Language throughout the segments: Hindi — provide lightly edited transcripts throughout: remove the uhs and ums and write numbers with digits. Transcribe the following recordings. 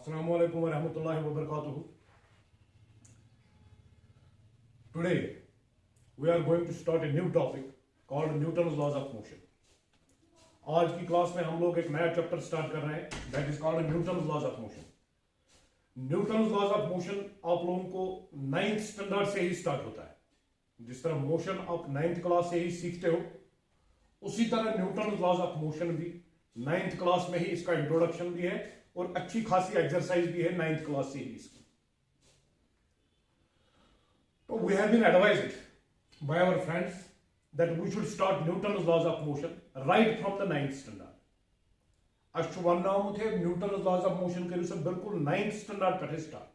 Assalamu alaikum wa rahmatullahi wa barakatuhu. Today we are going to start a new topic called Newton's laws of motion. आज की क्लास में हम लोग एक नया चैप्टर स्टार्ट कर रहे हैं that is called Newton's laws of motion. Newton's laws of motion आप लोगों को 9th स्टैंडर्ड से ही स्टार्ट होता है. जिस तरह मोशन आप 9th क्लास से ही सीखते हो उसी तरह न्यूटन्स लॉज ऑफ मोशन भी 9th क्लास में ही इसका इंट्रोडक्शन भी है और अच्छी खासी एक्सरसाइज भी है 9th क्लास से ही इसकी. तो we have been advised by our friends that we should start Newton's laws of motion right from the 9th standard. अश वन्नामु थे न्यूटन्स लॉज ऑफ मोशन के से बिल्कुल 9th स्टैंडर्ड पे स्टार्ट.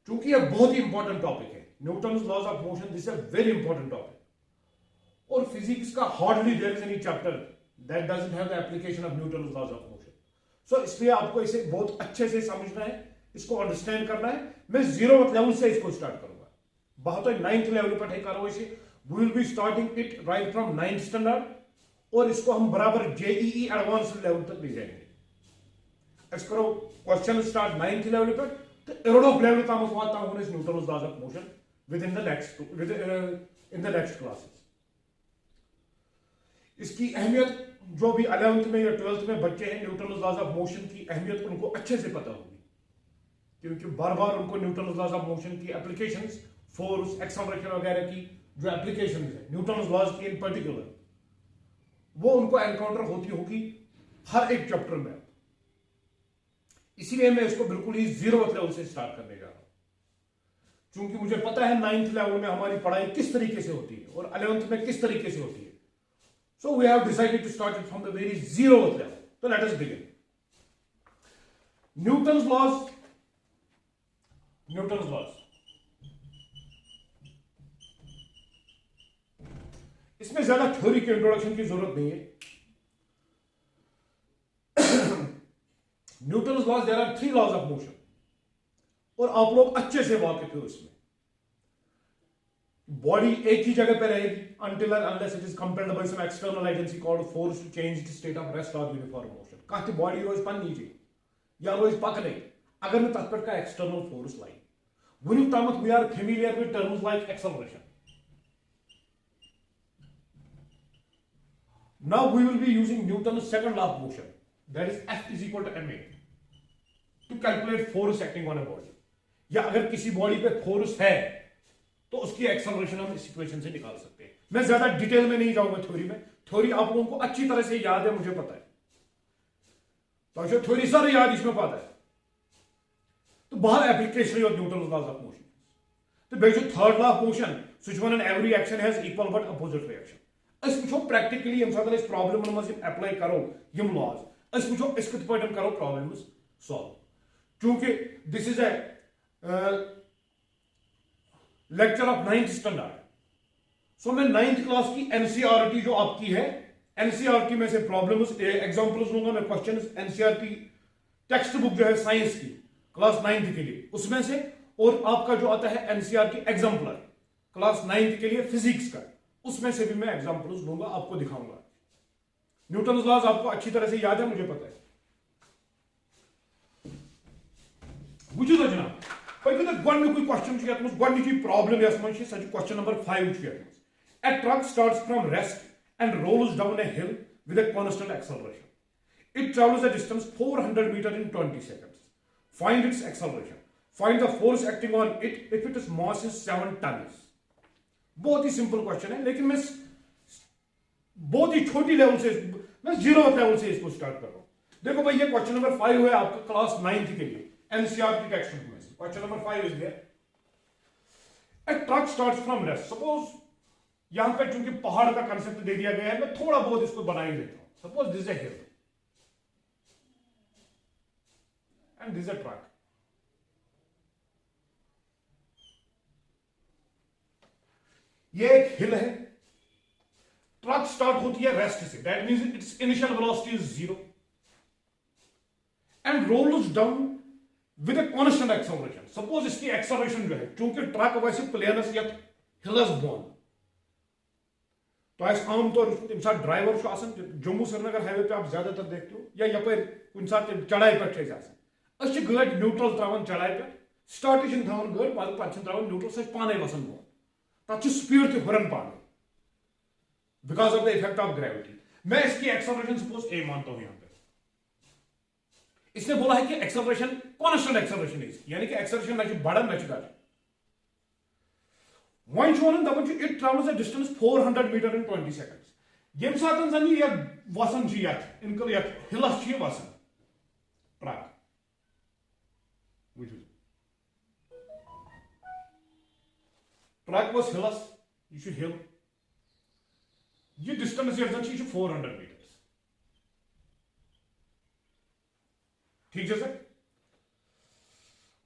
चूंकि यह बहुत ही इंपॉर्टेंट टॉपिक है Newton's laws of motion, this is very important topic. और फिजिक्स का hardly there is any chapter that doesn't have the application of Newton's laws of motion. So इसलिए आपको इसे बहुत अच्छे से समझना है, इसको अंडरस्टैंड करना है. मैं 0th लेवल से इसको स्टार्ट करूंगा, बहुत 9th लेवल पर ठेका रहो इसे. We will be starting it right from 9th standard और इसको हम बराबर JEE एडवांस लेवल तक ले जाएंगे. इस करो क्वेश्चन स्टार्ट 9th लेवल पर तो एरोड ऑफ लेवल तक हम वाता हूं इस Newton's laws of motion within the next classes. इसकी अहमियत जो भी 11th में या 12th में बच्चे हैं न्यूटन्स लॉज ऑफ मोशन की अहमियत उनको अच्छे से पता होगी, क्योंकि बार बार उनको न्यूटन्स लॉज ऑफ मोशन की एप्लीकेशंस, फोर्स, एक्सेलरेशन वगैरह की जो एप्लीकेशन है न्यूटन्स लॉज की इन पर्टिकुलर, वो उनको एनकाउंटर होती होगी हर एक चैप्टर में. इसीलिए मैं इसको बिल्कुल ही 0th लेवल से स्टार्ट करने जा रहा हूं, क्योंकि मुझे पता है 9th लेवल में हमारी पढ़ाई किस तरीके से होती है और 11th में किस तरीके से होती है. So we have decided to start it from the very 0th level. तो let us begin. Newton's laws इसमें ज्यादा थ्योरी के इंट्रोडक्शन की जरूरत नहीं है. Newton's laws, there are 3 laws of motion और आप लोग अच्छे से वाकिफ हो इसमें. बॉडी एक ही जगह पे रहेगी until and unless it is compelled by some external agency called force to change the state of rest or uniform motion. कहीं बॉडी रोज पन नीचे या रोज पकने अगर मैं तत्पर का एक्सटर्नल फोर्स लाई वनी तमत we are familiar with terms like acceleration. Now we will be using Newton's second law of motion, that is F is equal to ma, to calculate force acting on a body. या अगर किसी बॉडी पे फोर्स है तो उसकी एक्सेलरेशन हम इस इक्वेशन से निकाल सकते हैं. मैं ज्यादा डिटेल में नहीं जाऊंगा थ्योरी में, थ्योरी आप लोगों को अच्छी तरह से याद है, मुझे पता है. तो जो थ्योरी सर याद इसमें पता है तो बाहर application of Newton's laws of motion. तो बेस जो third law of motion such one and every action has equal but opposite reaction. अस वो प्रैक्टिकली यम साथ प्रॉब्लम मज अप्लाई करो यम लॉज अस वो इस कत पे करो प्रॉब्लम्स सॉल्व. चूंकि this is a lecture of 9th standard, so मैं 9th क्लास की एनसीईआरटी जो आपकी है एनसीईआरटी में से प्रॉब्लम्स एग्जांपल्स लूंगा मैं, क्वेश्चंस एनसीईआरटी टेक्स्ट बुक जो है साइंस की क्लास 9th के लिए उसमें से, और आपका जो आता है एनसीईआरटी एग्जाम्पलर क्लास 9th के लिए फिजिक्स का, उसमें से भी मैं एग्जांपल्स लूंगा, आपको दिखाऊंगा. न्यूटन्स लॉज आपको अच्छी तरह से याद है, मुझे पता है. वुचु जनाब पहले तो गोडनिकु क्वेश्चन छ यत मस गोडनिकु प्रॉब्लम यस मन छ सच क्वेश्चन नंबर 5 छ यत. A truck starts from rest and rolls down a hill with a constant acceleration. It travels a distance 400 meters in 20 seconds. Find its acceleration. Find the force acting on it if its mass is 7 tons. बहुत ही सिंपल क्वेश्चन है, लेकिन मैं बहुत ही छोटी लेवल से, मैं 0th लेवल से इसको स्टार्ट कर रहा हूं. देखो भाई ये क्वेश्चन नंबर 5 है आपका क्लास 9th के लिए एनसीईआरटी टेक्स्ट बुक में से. Question number 5 is there. A truck starts from rest. Suppose यहां पे चूंकि पहाड़ का कंसेप्ट दे दिया गया है, मैं थोड़ा बहुत इसको बना ही देता हूं. Suppose this is A hill and this is A truck. ये एक हिल है, ट्रक स्टार्ट होती है रेस्ट से, that means its initial velocity is 0 and rolls down with a constant acceleration. Suppose इसकी एक्सेलरेशन जो है, चूंकि ट्रक वैसे प्लेनस या हिलस बोन, तो ऐसे आमतौर पर ड्राइवर जम्मू श्रीनगर हाईवे पे आप ज्यादातर देखते हो या यपर कुछ चढ़ाई पे गाड़ी न्यूट्रल त्रावान चढ़ाई पे स्टार्ट थान गाड़ी पे त्रावान न्यूट्रल सह पाने वसन बोन तथ स्पीड तुरन पाने because of the effect of gravity. मैं इसकी एक्सेलरेशन सपोज ए मानता हूं यहां पे। इसने बोला है कि एक्सेलरेशन कांस्टेंट एक्सेलरेशन है इसकी, यानी कि एक्सेलरेशन ना बढ़न ना घटन। वन वन दपान it travels a distance 400 metre in 20 seconds. यम सातन जन यह वसन इनकल हिलस वसन ट्रक ट्रक वॉज हिलस यह हिल यह डिस्टेंस यह 400 मीटर। ठीक है सर,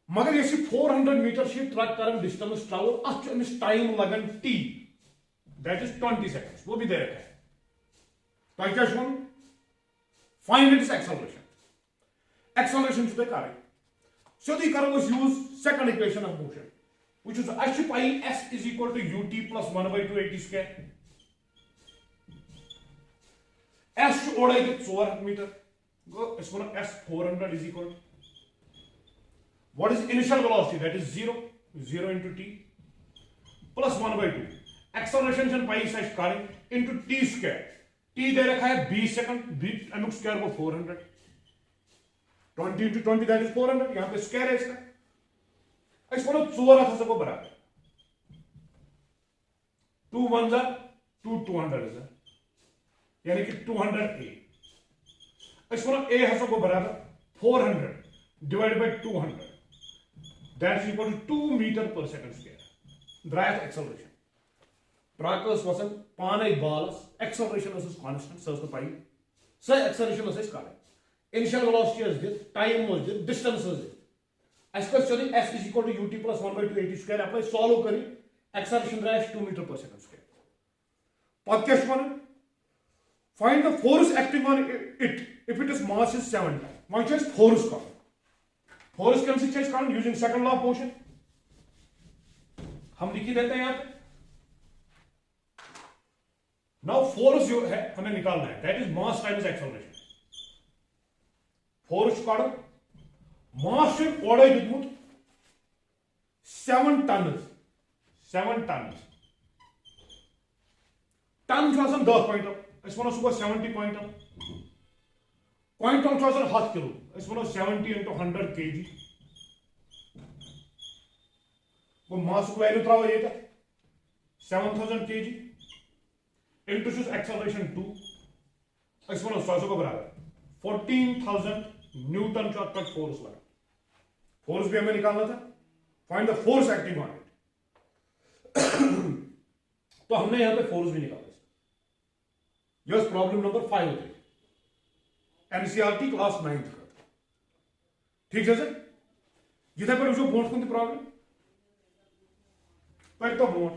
मगर ये 400 मीटर ट्रक कर डिस्टेंस ट्रेवल अमिस टाइम लगन टी दैट इज 20 सेकंड्स, वो भी दे रखा है। तो क्या फाइंड इट्स एक्सेलरेशन। एक्सेलरेशन तुम कर सोदी करो use second equation of motion which is अच्छी पाई s is equal to ut plus 1/2 at square. s ओड़े 400 मीटर गो इस वन s 400 is equal to what is initial velocity, that is 0 into t plus 1/2 acceleration शन पाई साइज करें into t square। t दे रखा है 20 सेकंड, 20 अमुक स्क्वायर को 400, 20 into 20 that is 400। यहां पे स्क्वायर है इसका। इस वन 4 था को बराबर 2 1 2 200 है, यानी कि 200 a। इस ए हसो को बराबर 400 divide by 200 that is equal to 2 metre per second square. Drive acceleration truck वसन पाने बालस एक्सेलरेशन कांस्टेंट सह पाई स एक्सेलरेशन कर इनिशियल वेलोसिटी दित टाइम दित डिस्टेंस दित अस सोदी s is equal to ut plus 1/2 at square apply solve कर एक्सेलरेशन ड्राइव 2 मीटर पर सेकंड स्क्वायर। पत क्या वन find the force acting on it if its mass is 7 times। वहां चाहिए force का force कम से चाहिए कारण using second law of motion हम लिखी देते हैं यहां पे। now force जो है हमें निकालना है that is mass times acceleration। force काढ़ो mass से ओड़े दिखमुत 7 tons टन जो आसान 10 क्विंटल इस वन सुबह 70 क्विंटल क्विंटल 7 किलो इस वन 70 into 100 kg वो मास को वैल्यू त्राव ये 7000 kg into एक्सेलरेशन 2 इस वन 100 को बराबर 14000 न्यूटन का फोर्स लगा। फोर्स भी हमें निकालना था, find the force acting on it. तो हमने यहां पे फोर्स भी निकाला। यह प्रॉब्लम नंबर 5 होती है एनसीईआरटी क्लास 9th का। ठीक है सर, जिथे पर वो बोट कुन प्रॉब्लम पर तो boat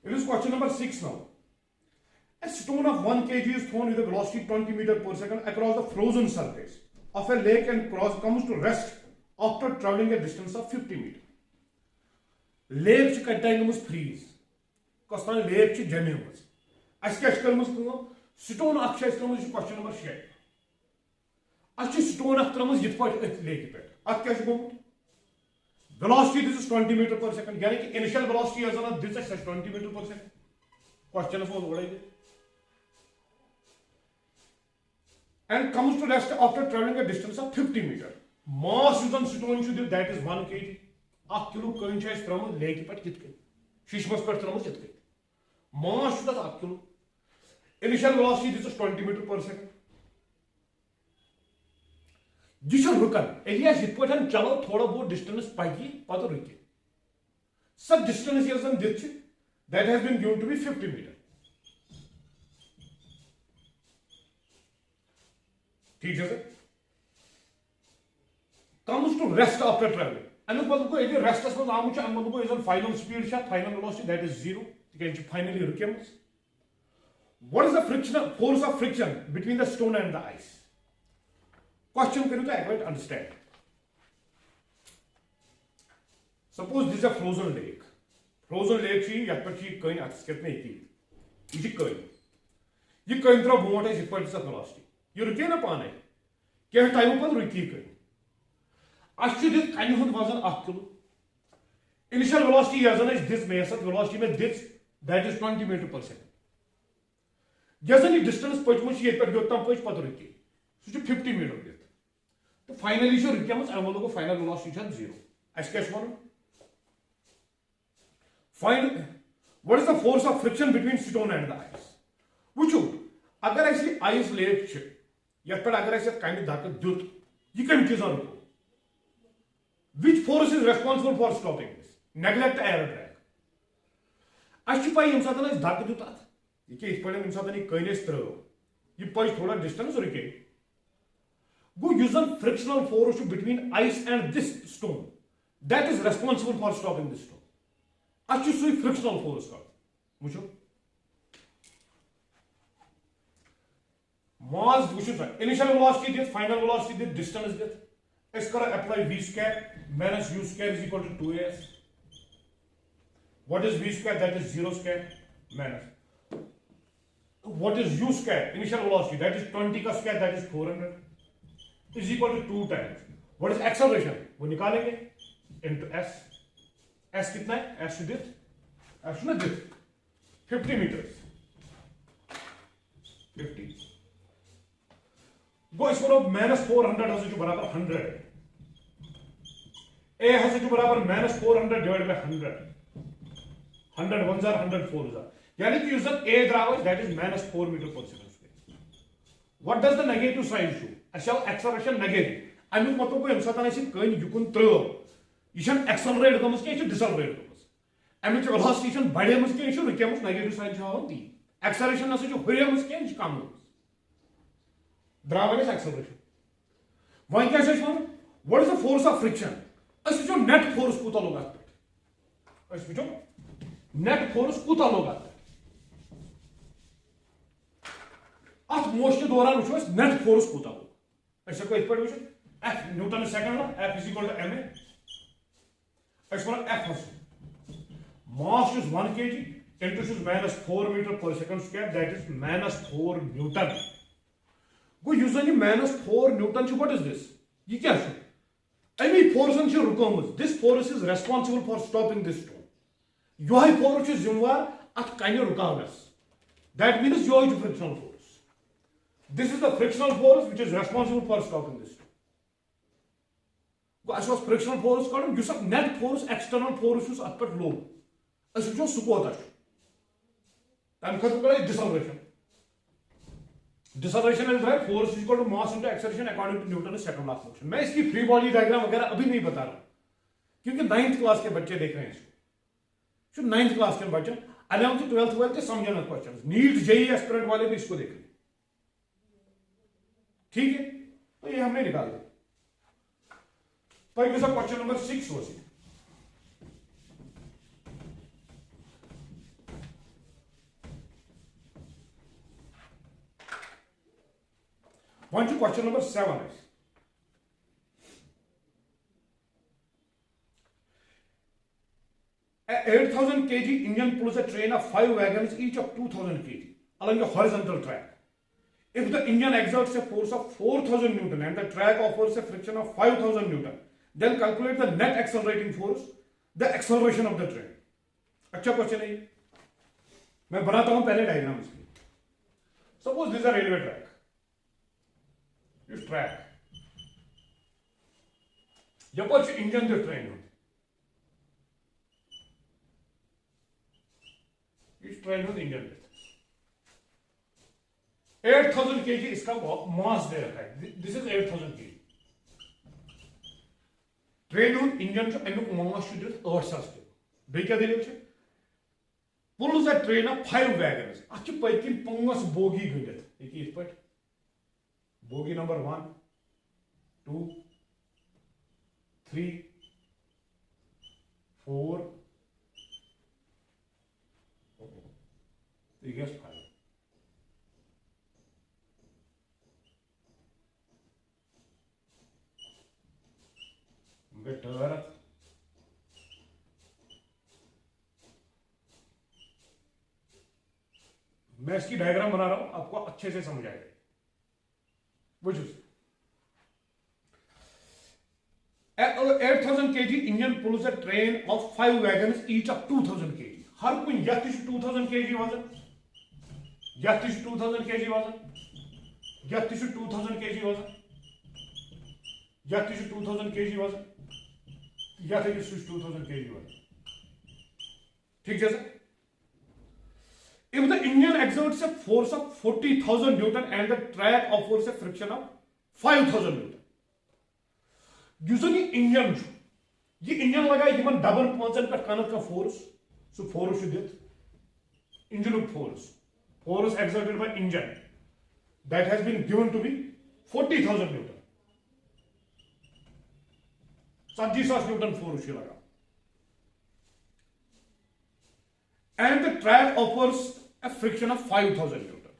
it is question number 6 now। A stone of 1 kg is thrown with a velocity 20 meters per second across the frozen surface of a lake and comes to rest after traveling a distance of 50 meters। Lake च कटाइंगमस फ्रीज कस्तान lake च जमेमस अस क्या करमस स्टोन अख क्वेश्चन नंबर 6 अस स्टोन अख त्रमस यथ पे लेक पे अथ क्या गोमुत velocity this 20 metre per second, यानी कि initial velocity this 20 metre per second. Question ओड़े and comes to rest after traveling a distance of 50 meters। mass is on stone that is 1 kg 1 kilo कहीं चाहिए त्रमत लेक पे कित शीशमस पे त्रमत कित mass is 1 kilo initial velocity this is 20 metre per second. यह रुकन एलिया यथ पे चलो थोड़ा बहुत डिस्टेंस पकी पत रुके सब डिस्टेंस ये दिख that has been given to be 50 metre. ठीक है sir, comes to rest after traveling अमुक मतलब को ये रेस्टस में आमुच अमुक मतलब को इधर फाइनल स्पीड शा फाइनल वेलोसिटी दैट इज 0 तिकेन फाइनली रुकेमस। what is the friction force of friction between the stone and the ice? Question करो तो एक understand. Suppose this is a frozen lake. Frozen lake छी यत पर छी कहीं अक्स कितने ही ये छी कहीं ये कहीं तरह बोट है जिस पर जिसका velocity ये रुके ना पाने क्या टाइम पर रुकी कहीं आश्चर्य कहीं होने वजन 8 kilo initial velocity yazan is this में सब velocity में this that is 20 meter per second जैसे नहीं distance पहुँच मुझे ये पर जोतना पहुँच पता रुकी सुचे 50 meter देता तो finally जो रुकिया मुझे हम लोगों को final velocity है 0 ऐसे कैसे मानो. Find what is the force of friction between stone and the ice. Wuchu, अगर ऐसी ice lake छ, या पर अगर ऐसे kind धाकत दुत, ये कम चीज़ आने को. Which force is responsible for stopping this? Neglect air drag. अच्छी पाई इंसान ना इस धाकत दुत आत. ये क्या इस पर इंसान ने कहीं इस तरह ये पाई थोड़ा distance और ये go use a frictional force between ice and this stone that is responsible for stopping this stone. अच्छी सुई फ्रिक्शनल फोर्स का मुझे मास वुचु initial velocity this final velocity this distance this इस करा apply v square minus u square is equal to 2as what is v square that is 0 square minus what is u square initial velocity that is 20 का square that is 400 is equal to 2 times what is acceleration वो निकालेंगे इनटू s S कितना है S दिस S ना दिस 50 meters 50 गो इसको माइनस 400 हसे जो बराबर 100 A हसे जो बराबर माइनस 400 डिवाइड बाय 100 100 1 जार 100 4 जार यानी कि यूजर A द्रावज that is minus 4 metre per second square. What does the negative sign show अशल एक्सेलरेशन नेगेटिव अमिक मतलब को एम साथ आने कहीं युकुन त्रो ये एक्सेलरेट गमस क्या डिसेलरेट गमस अमिक वेलोसिटी बढ़ेमस क्या रुकेमस नेगेटिव साइन हावन ती एक्सेलरेशन नसा हुरेमस क्या कम गमस द्रावन एक्सेलरेशन वह क्या what is the force of friction अस वो नेट फोर्स कूता लोग अस वो नेट फोर्स कूता लोग अत मोशन दौरान वो नेट फोर्स कूता लोग अस वो F Newton second F is equal to M A F mass is 1 kg into is minus 4 meter per second square that is minus 4 Newton. Go use any minus 4 Newton. What is this? ये क्या है? Any force on रुकामस. This force is responsible for stopping this stone. यो है force is जिम्मेवार अत काइने रुकावनस. That means यो है frictional force. This is the frictional force which is responsible for stopping this stone. अस फ्रिक्शनल फोर्स कड़न नेट फोर्स एक्सटर्नल फोर्स अत पे लो अस वो सह कोत तम खत कर deceleration deceleration force is equal to mass into acceleration according to Newton second law of motion. मैं इसकी फ्री बॉडी डायग्राम वगैरह अभी नहीं बता रहा क्योंकि 9th क्लास के बच्चे देख रहे हैं इसको 9th क्लास के बच्चे 11th 12th वाले समझना क्वेश्चन नीट जेई एस्पिरेंट वाले भी इसको देख रहे ठीक है. तो ये हमने निकाल दिया. Question number 6 was it. Question number 7 is a 8,000 kg engine pulls a train of 5 wagons each of 2,000 kg along a horizontal track. If the engine exerts a force of 4,000 Newton and the track offers a friction of 5,000 Newton, then calculate the net accelerating force, the acceleration of the train. अच्छा क्वेश्चन है ये. मैं बनाता हूं पहले डायग्राम इसकी. Suppose this is a railway track. This track. यपर से इंजन दे ट्रेन होती. इस ट्रेन होती इंजन दे. 8,000 kg इसका मास दे रखा है. This is 8,000 kg. ट्रेन हूं इंजन से अमुक मास 8,000 kg. बे क्या दलील है? Pulls a train of 5 wagons. अच्छी पैकिन 5 बोगी गंडित. देखिए इस पर बोगी नंबर 1, 2, 3, 4, 5. टर्न मैं इसकी डायग्राम बना रहा हूं, आपको अच्छे से समझ आएगा। बुझो 8,000 kg engine pulls a train of 5 wagons each of 2,000 kg. हर कोई यह 2,000 kg वजन, यह 2,000 kg वजन, यह 2,000 kg वजन, यह 2,000 kg वजन, यह 2,000 kg वजन। ठीक जैसा if the engine exerts a force of 40,000 Newton and the track offers a friction of 5,000 Newton. ये इंजन ये इंजन लगा डबन पांचन पे कनक का फोर्स सो फोर्स दित engine force exerted by engine that has been given to be 40,000 newton 40,000 newton force लगा and the track offers a friction of 5,000 Newton.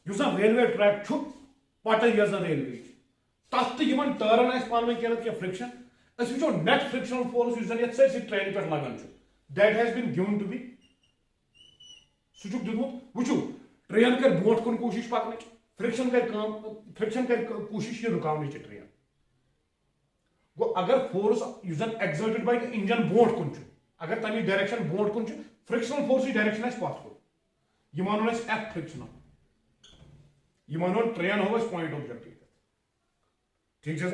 Use a railway track छु पटा यस रेलवे तथ यमन टर्न आस पान में क्या फ्रिक्शन अस वो नेट फ्रिक्शनल फोर्स यूज ये सर ट्रेन पे लगान that has been given to be सुचुक दिमुत वुचु ट्रेन कर बोट कुन कोशिश पकने फ्रिक्शन कर कोशिश ये रुकावने ट्रेन गो अगर force use exerted by engine boat कुन अगर तमी डायरेक्शन बोट कुन फ्रिक्शनल फोर्स डायरेक्शन आस पाथ ये मानो एफ फ्रिक्शनल ये मानो ट्रेन हो पॉइंट ऑब्जेक्टिव ठीक है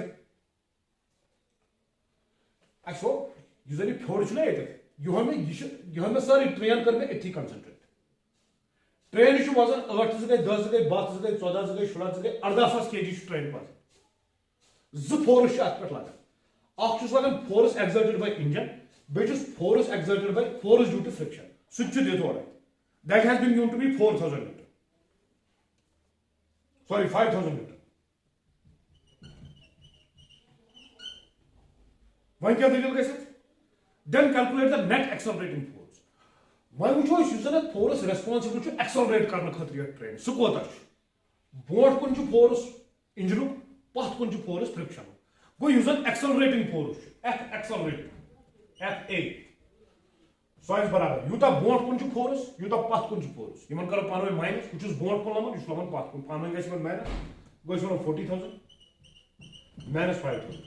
अच्छो ये फ्योड़ ये में सारी ट्रेन कर अथी कंसंट्रेट ट्रेन वजन 8 गई 10 गई 12 गई 14 गई 16 गई 18,000 kg ट्रेन वजन जो फोर्स अत पे लगान लगान force exerted by engine base force exerted by force due to friction सह दित और that has been given to be 4,000 Newton. Sorry, 5,000 Newton. Why क्या दलील कैसे? Then calculate the net accelerating force. Why वो जो इस force responsible जो accelerate करने खातिर ट्रेन सुकोता बोट कुन जो force इंजन पथ कुन जो force friction वो यूजन accelerating force F accelerating F A सॉइस बराबर यूता बोट कुन फोर्स यूता पथ कुन फोर्स यमन करो पानो माइनस कुछ बोट कुन लमन इस लमन पथ कुन पानो गैस में माइनस गोइस 40,000 माइनस 5,000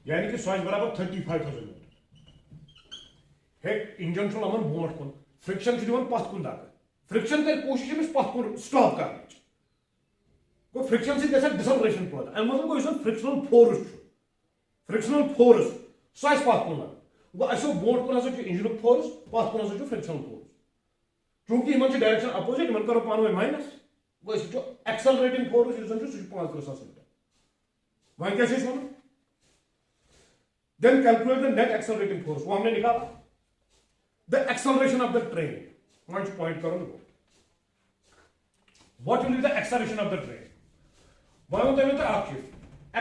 यानी कि सॉइस बराबर 35,000 हे इंजन छ लमन बोट कुन फ्रिक्शन छ दिवन पथ कुन दाग फ्रिक्शन कर कोशिश में पथ कुन स्टॉप करने को फ्रिक्शन से गैस डिसलेरेशन पैदा एम मतलब को फ्रिक्शनल फोर्स सॉइस पथ कुन वो असो बोट कुन इंजन फोर्स पथ कुन फ्रिक्शनल फोर्स चूंकि इन डायरेक्शन अपोजिट इन करो पान माइनस वो एक्सेलरेटिंग फोर्स 35,000 मीटर वह कैसे वन then calculate the net accelerating force वो हमने निकाला the acceleration of the train point करो what will be the acceleration of the train वन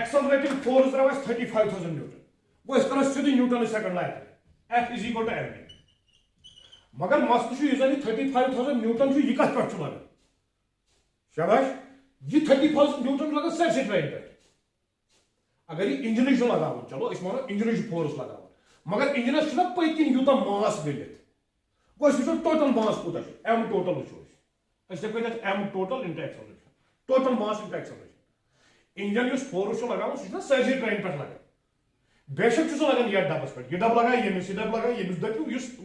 एक्सेलरेटिंग फोर्स द्राव 35,000 न्यूटन वो इस तरह सीधी newton second like F is equal to mv मगर मस्त यह 35,000 न्यूटन यह कत पे लगा शाबाश यह 30,000 न्यूटन लगा सरसे ट्रेन पे अगर यह इंजन लगा चलो इस मानो इंजन फोर्स लगा मगर इंजनस पकिन यूत मास मिलित वो टोटल मास कूत एम टोटल वो M total into acceleration total mass into acceleration engine force लगा सह सरसे ट्रेन पे लगा बेशक लगान ये डबस पे यह डब लगा यमिस यह डब लगा यमिस दपू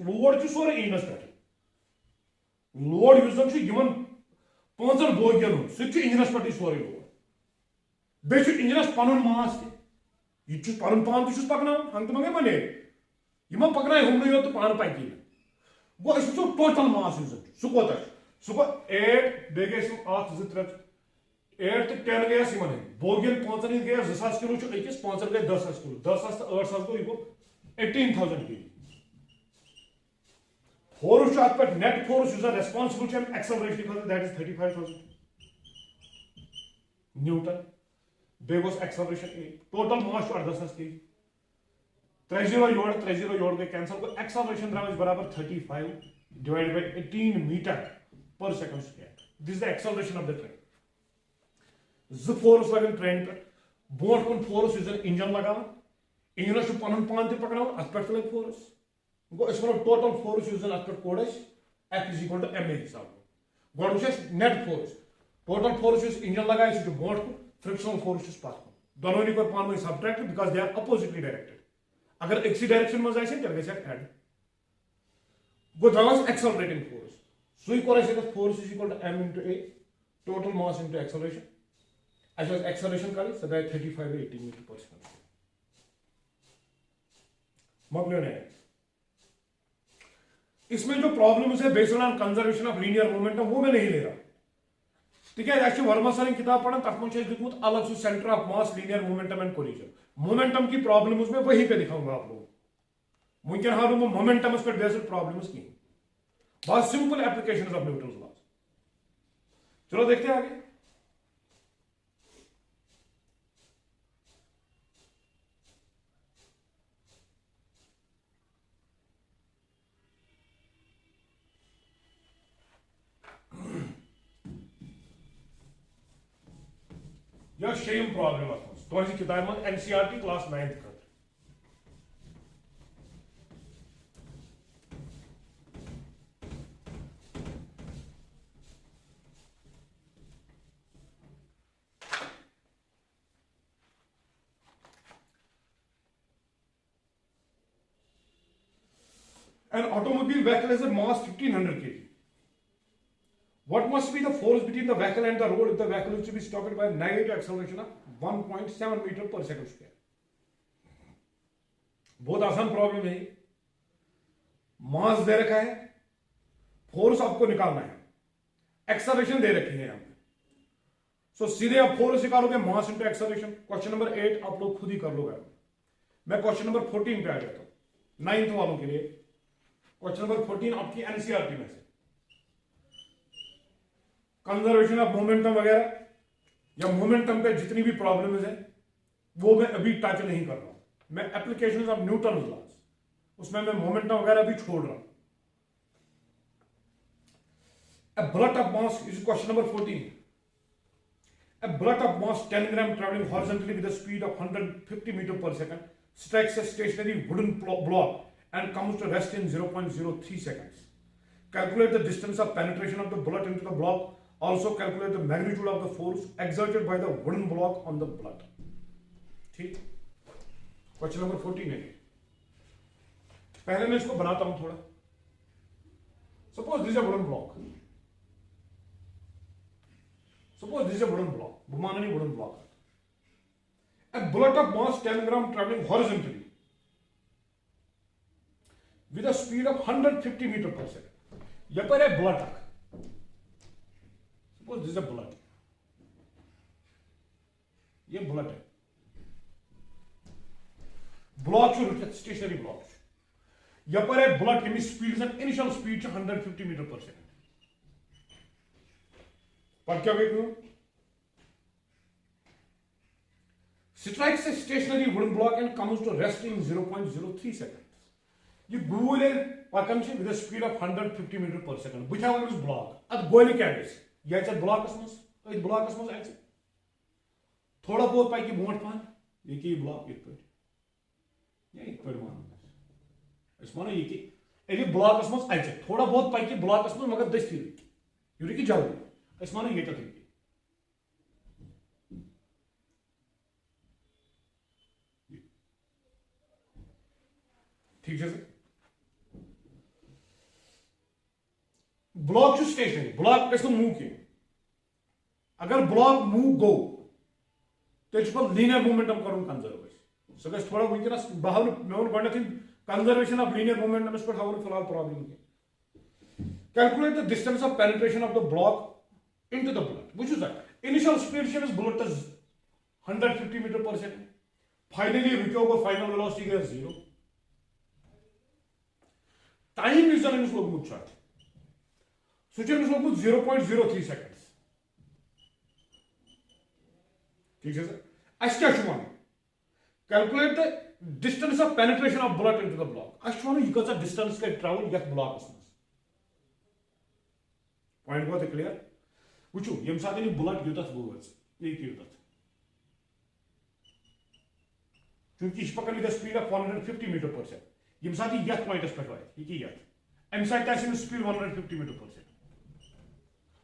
लोड सोरे इंजनस पे लोड इन पांचन बोगियन सह इंजनस पे सोरे लोड बे इंजनस पन मास तह पन पान तक पकना हंग मंगे बने यह पकना हमन यो तो पान पकी गो वो टोटल मास सह कोत सह गो 8 बे गई 8 2 3 8 तो 10 गया बोगियन 5 गया 2,000 किलो अकिस 5 गए 10,000 किलो 10,000 तो 8,000 गो यह 18,000 किलो फोर्स अत पे नेट फोर्स रेस्पॉन्सिबल एक्सेलरेशन खतर that is 35,000 newton because acceleration total mass 18,000 के 30 योड़ गए कैंसल गो एक्सेलरेशन द्राव बराबर 35 divided by 18 metre per second square this is the acceleration of the train जो फोर्स लगन ट्रेन पे बोट कुन फोर्स इंजन लगान इंजनस पन पान पकन अत पे लग फोर्स गो वो टोटल फोर्स अत पे कोड F is equal to M a हिसाब गो net force total force engine लगाए ब्रोट कुन फ्रिक्शनल फोर्स पत कुन दोनों कर पान वन subtract because they are oppositely directed अगर एक डायरेक्शन मज तेल गि एड गो द्रास एक्सेलरेटिंग फोर्स सू कोर force is equal to m into a total mass into acceleration acceleration कर सह गई 35/80 मीटर पर सेकंड मकलियो ने इसमें जो प्रॉब्लम है based on conservation of linear momentum वो मैं नहीं ले रहा तिक वर्मा सर किताब पढ़ा तथ मे दिखुत अलग सु centre of mass linear momentum and collision momentum की प्रॉब्लम मैं वहीं पे दिखाऊंगा आप लोगों मुमकिन हाल मैं मोमेंटम पे बेस्ड प्रॉब्लम कहीं बहुत simple application of Newton laws चलो देखते हैं आगे यह शेम प्रॉब्लम तुझ किताब मज एनसीईआरटी क्लास 9th खत An automobile vehicle has a mass 1500 kg. What must be the force between the vehicle and the road if the vehicle is to be stopped by a negative acceleration of 1.7 meter per second square? बहुत आसान प्रॉब्लम है मास दे रखा है फोर्स आपको निकालना है एक्सेलरेशन दे रखी है यहां पे सो सीधे आप फोर्स निकालोगे मास इंटू एक्सेलरेशन क्वेश्चन नंबर 8 आप लोग खुद ही कर लोगे मैं क्वेश्चन नंबर 14 पे आ जाता हूं 9th वालों के लिए क्वेश्चन नंबर 14 आपकी एनसीईआरटी में से कंजर्वेशन ऑफ मोमेंटम वगैरह या मोमेंटम पे जितनी भी प्रॉब्लम्स है वो मैं अभी टच नहीं कर रहा हूं मैं एप्लीकेशन ऑफ न्यूटन लॉज उसमें मैं मोमेंटम वगैरह भी छोड़ रहा हूं A bullet of mass is question number 14. A bullet of mass 10 gram traveling horizontally with a speed of 150 meter per second strikes a stationary wooden block and comes to rest in 0.03 seconds. Calculate the distance of penetration of the bullet into the block. Also calculate the magnitude of the force exerted by the wooden block on the bullet. ठीक क्वेश्चन नंबर 14 है पहले मैं इसको बनाता हूं थोड़ा suppose this is a wooden block Suppose this is a wooden block, Bhumanani wooden block. A bullet of mass 10 gram traveling horizontally with a speed of 150 meter per second. यहाँ पर है bullet. Suppose this is a bullet. ये bullet है. Block जो stationary block. यहाँ पर है bullet की speed है initial speed 150 meter per second. पर क्या वेट में strikes a stationary wooden block and comes to rest in 0.03 seconds ये गोल है पकन से with speed of 150 metre per second बुझा वन इस ब्लॉक अद गोली क्या है ये चल ब्लॉकस मस ब्लॉकस मस आछ थोड़ा बहुत पाई की मोट पान ये की ब्लॉक इत पे ये इत पे मान इस मानो ये की एली ब्लॉकस मस आछ थोड़ा बहुत पाई की ब्लॉकस मस मगर दस्ती ये की जल्दी इस मानो ये तक ठीक है ब्लॉक स्टेशनरी ब्लॉक कैसे मूव किए अगर ब्लॉक मूव गो तो लीनियर मोमेंटम कर कंजर्व सह गो थोड़ा वनकस बह मे वो गो कंजर्वेशन ऑफ लीनियर मोमेंटम पे फिलहाल problem calculate the distance of penetration of the block into the bullet which is that initial speed is bullet is 150 meter per second finally रुको को फाइनल वेलोसिटी गया 0 time is in slow move chart switch in slow move 0.03 seconds ठीक है सर अच्छा शुमान calculate the distance of penetration of bullet into the block अच्छा ये कसा डिस्टेंस का ट्रैवल यत ब्लॉकस में पॉइंट गो क्लियर वुचु यम साथ बुलेट यूत वो ये यूत चूंकि यह पकन with speed of 150 metre per second यम साथ यह पॉइंटस पे वात यह यथ अम साथ स्पीड 150 मीटर पर सेकंड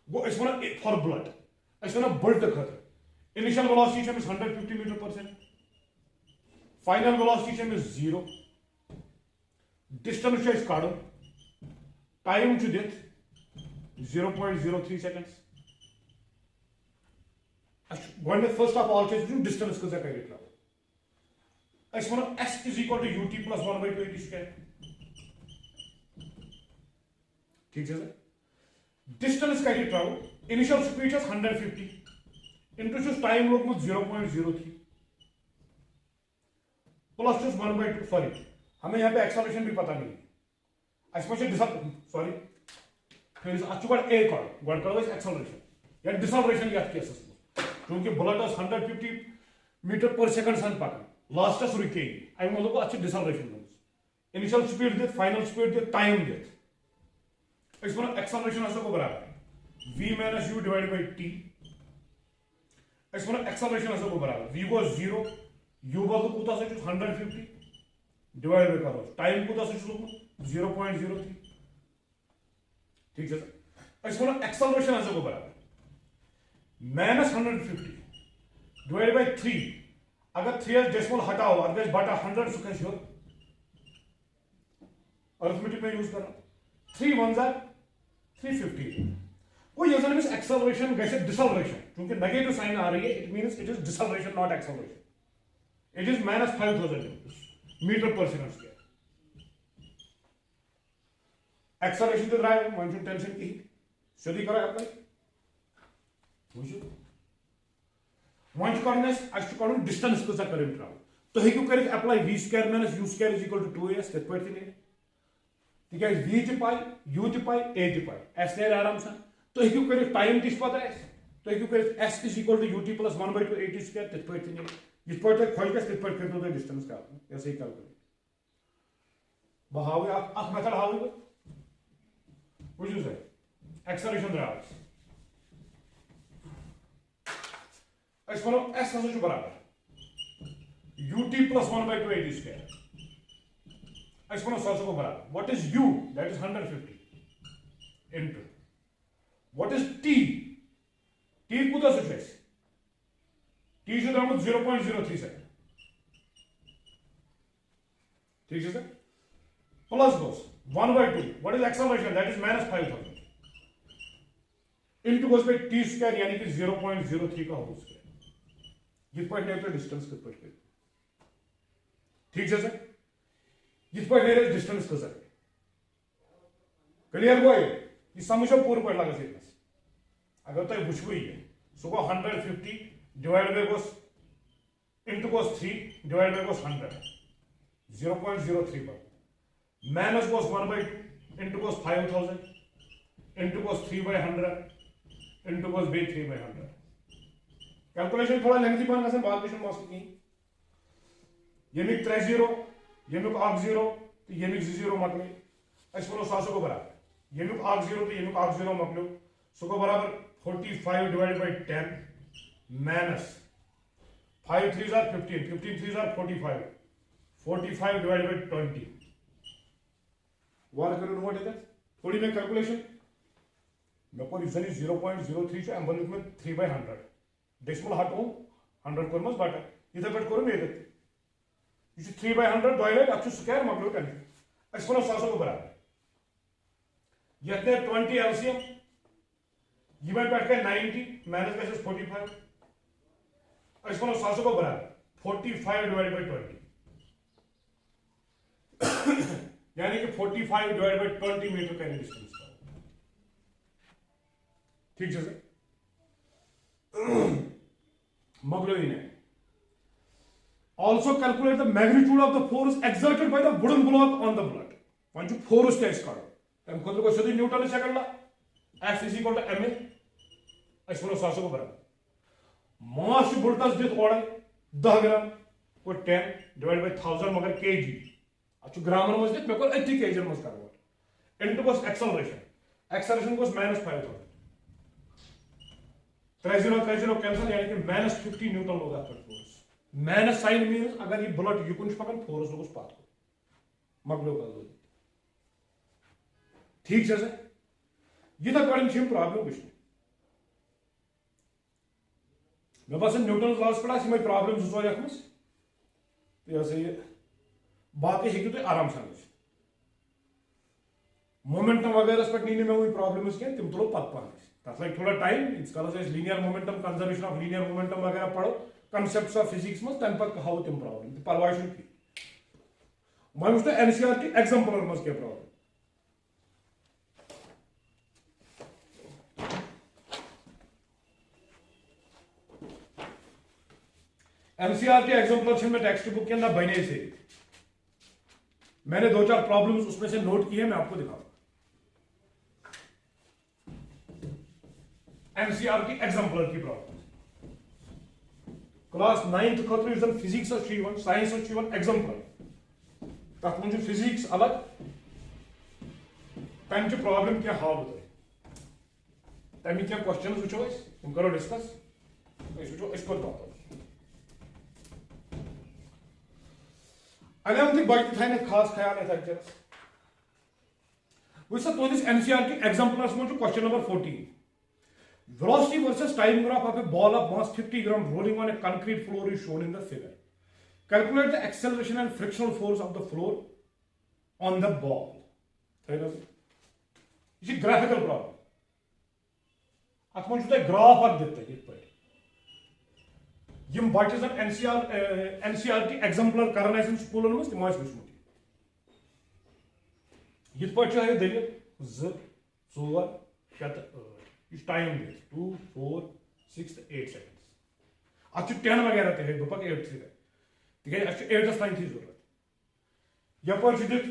गो अस वन फॉर ब्लड अस वन बुल्ट खतर initial velocity 150 metre per second final velocity 0 distance काड़ टाइम दित 0.03 seconds first of all distance कजा कर ट्रैवल अस वो s is equal to ut plus 1/2 square ठीक है सर डिस्टेंस कर travel initial speed 150 into time लोगमुत 0.03 प्लस 1/2 सॉरी हमें यहाँ पे एक्सेलरेशन भी पता नहीं अस सॉरी अत ए करो एक्सेलरेशन या डिसलेरेशन ये केसस क्योंकि बुलेट 150 मीटर पर सेकंड सन पकान लास्टस रुके अम मतलब अत डिसलेरेशन इनिशियल स्पीड दित फाइनल स्पीड दित टाइम दित वो एक्सेलरेशन गो बराबर v minus u divide by t वो एक्सेलरेशन गो बराबर v गो 0 u बदल कूत 150 डिवाइड बाय करो टाइम कूत 0.03 ठीक है सर वो एक्सेलरेशन गो बराबर माइनस 150 डिवाइड बाय 3 अगर 3 डेसिमल हटाओ अगर बटा 100 सह कह अर्थमेटिक में यूज करना 3 1 जा 350 वो ये जन एक्सेलरेशन गए डिसलेरेशन क्योंकि नेगेटिव साइन आ रही है it means it is deceleration not acceleration it is minus 5000 metre per second square acceleration तो द्राय वन टेंशन की सीधी करो अप्लाई वन कर डिस्टेंस कजा कर ट्रैवल तो हेकू कर apply v square minus u square is equal to 2s तथ पे तिक v त पाई u त पाई a त पाई s ने आराम सान तो हेकू कर टाइम तिस पता तो हेकू कर s is equal to ut plus 1/2 a t square तथ पे इस पे खोज गस तथ पे कर दो डिस्टेंस का ऐसे ही कैलकुलेट बह हाव अख मेथड हाव बुझू सर एक्सेलरेशन द्राव अस वो s हसा बराबर ut plus 1/2 a t square अस वो सो बराबर what is u that is 150 into what is t t कूत t द्रामुत 0.03 सेकंड ठीक है सर प्लस गोस 1/2 what is acceleration that is minus 5000 into गोस बाय t स्क्वायर यानी कि 0.03 का होल स्क्वायर ये पॉइंट नहीं तो डिस्टेंस कित पे ठीक है सर ये पॉइंट नहीं डिस्टेंस का सर क्लियर गो ये समझो पूरा पॉइंट लगा से अगर तो बुझो ही सो गो 150 डिवाइड बाय गोस इनटू गोस 3 डिवाइड बाय गोस 100 0.03 पर माइनस गोस 1/2 इनटू गोस 5000 इनटू गोस 3/100 इनटू गोस 3/100 कैलकुलेशन थोड़ा लेंथी बन गसन बात विषय मास की यमिक 3 0 यमिक 8 0 तो यमिक 0 मकले अस वो सासो को बराबर यमिक 8 0 तो यमिक 8 0 मकलो सो को बराबर 45 divided by 10 minus 5 3s are 15 15 3s are 45 45 divided by 20 वार करो व्हाट इज दैट थोड़ी में कैलकुलेशन मैं को रीजन 0.03 से एम्बल में 3/100 डेसिमल हटो 100 करमस बट इधर पे करो मेरे ये 3/100 डिवाइडेड अच्छु स्क्वायर मकलो कर एक्सपोनेंट सासो को बराबर यते 20 एलसीएम ये में बैठ के 90 माइनस का 45 एक्सपोनेंट सासो को बराबर 45 डिवाइडेड बाय 20 यानी कि 45 डिवाइडेड बाय 20 मीटर का डिस्टेंस ठीक है sir Magdalene. Also calculate the magnitude of the force exerted by the wooden block on the blood. Once you force test card, then खुद को शुद्ध न्यूटन से करना. F is equal to ma. ऐसे बोलो सासों को बराबर. मास वोल्टेज दित ओड़ा 10 ग्राम को 10 divided by 1000 मगर kg. अच्छु ग्राम में दित मैं को 80 kg में कर वो. Into was acceleration. Acceleration was minus 5000. 30 30 cancel यानी कि -50 न्यूटन होगा पर फोर्स माइनस साइन मीन्स अगर ये बुलेट युकुन पकान फोर्स लोगुस पत मकलो कल ठीक है यिथा पे प्रॉब्लम वुचन मे बसान न्यूटन लॉस पे प्रॉब्लम जो ोर ये तो यह बाकी हेकू तुम आराम सान वुचित मोमेंटम वगैरह पे नी मे प्रॉब्लम कह तुम तुलो पत पान तथ लगे थोड़ा टाइम इस काल linear momentum conservation of linear momentum वगैरह पढ़ो कंसेप्ट्स ऑफ फिजिक्स मज तम पे हाउ तुम प्रॉब्लम तो परवाह वह वो एनसीईआरटी एग्जाम्पल मज क्या प्रॉब्लम एनसीईआरटी एग्जाम्पल में टेक्स्ट बुक के अंदर बने से मैंने 2-4 प्रॉब्लम्स उसमें से नोट किए मैं आपको दिखाऊंगा एनसीईआरटी एग्जाम्पल की प्रॉब्लम क्लास 9th खतर फिजिक्स साइंस एग्जाम्पल तथ मन फिजिक्स अलग तम प्रॉब्लम क्या हाव तमिक क्या क्वेश्चन वो तुम करो डिस्कस वो अगर बच्चे थे खास ख्याल ये लेक्चरस वो तुस एनसीईआरटी एग्जाम्पल मज question number 14 velocity versus time graph of a ball of mass 50 gram rolling on a concrete floor is shown in the figure. Calculate the acceleration and frictional force of the floor on the ball. This is graphical problem. अत मन ग्राफ अख दिता यम बच्चे जन एनसीईआरटी एग्जाम्पलर कर स्कूलन मज तमो वुचमुत ये दलील 2 4 6 8 टाइम 2 4 6 8 सेकंड्स अत 10 वगैरह तक बह पक 8 तक 8 तान थी जरूरत यपर दिख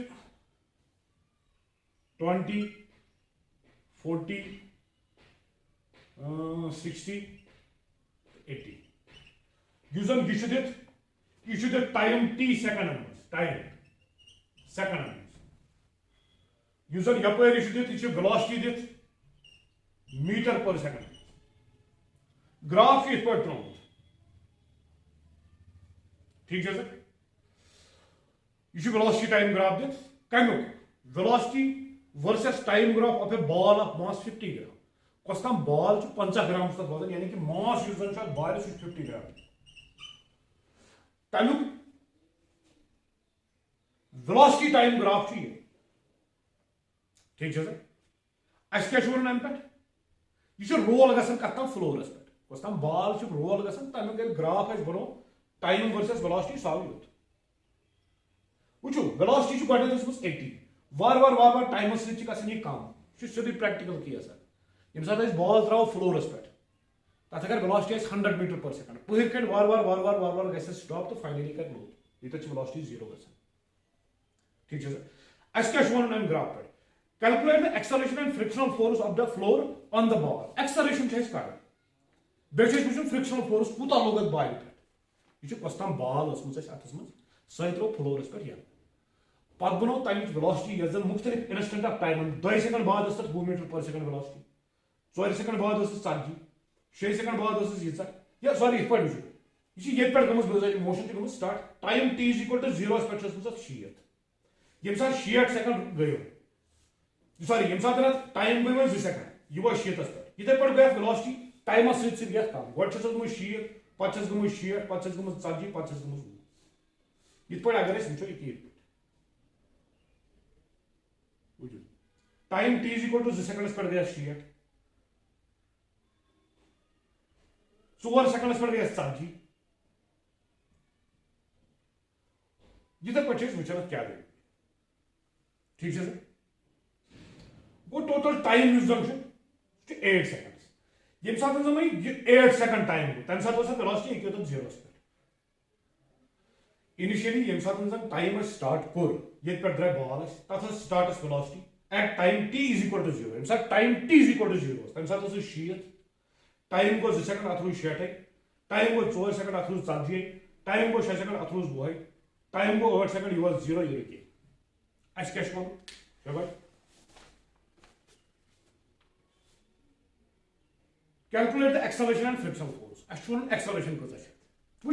20 40 60 80 यह दिख time T second time second यपर दिख वेलोसिटी दिख मीटर पर सेकंड ग्राफ इत पे त्रोमुत ठीक है सर यह वेलोसिटी टाइम ग्राफ दिख कमुक velocity versus time graph of a ball of mass 50 gram कस ताम बॉल 50 ग्राम तक वजन यानी कि मास बॉल 50 ग्राम तमुक वेलोसिटी टाइम ग्राफ ठीक है सर अस क्या वन पे यह रोल गसान कत फ्लोरस पे कस ताम बॉल रोल गसान तमिक ग्राफ बनो टाइम वर्सेस वेलोसिटी साव युत वो वेलोसिटी गोडनेथ 80 वार वार वार वार टाइम सत कम सीधे प्रैक्टिकल केस ये सात बॉल त्रो फ्लोरस पे तथ अगर वेलोसिटी 100 मीटर पर सेकंड पहर कड़ वार वार वार वार वार वार ग स्टॉप तो फाइनली कर लो ये वेलोसिटी 0 ग ठीक है सर अस क्या वन ग्राफ पे Calculate the acceleration and frictional force of the floor on the ball. Acceleration है इसका बेचे frictional force कूता लोग बॉल पे ये कस्ताम बॉल अतस मज सह त्रो फ्लोरस पे यह पत बनो तमिच वेलोसिटी यह मुख्तलिफ इंस्टेंट ऑफ टाइम 2 सेकंड बाद 2 metre per second velocity 4 second बाद 40 6 सेकंड बाद यीचा या सॉरी इत पे ये पे गमज मोशन गमज स्टार्ट टाइम t = 0 पे 60 ये 60 सेकंड गयो सॉरी ये टाइम गई 2 सेकंड यह 60 पे इथे पे गया वेलोसिटी टाइम सत गया कम गो 60 पे 60 पे 40 पे 20 इत पे अगर वो ये टाइम t = 2 सेकंड पे गया 60 4 सेकंड पे गया 40 इथे पे वो क्या गई ठीक है सर वो टोटल टाइम 8 सेकंड्स ये 8 सेकंड टाइम तम सात वेलोसिटी 0 पे इनिशियली ये टाइम स्टार्ट कोर ये पे द्राय बॉल तथ start velocity at time t = 0 time t = 0 तम सात 60 टाइम गो 2 सेकंड अत 60 टाइम गो 4 सेकंड अत 40 टाइम गो 6 सेकंड अत 10 टाइम गो 8 सेकंड यह 0 ये अस क्या Calculate the acceleration and frictional force. Acceleration वो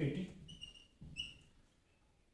80.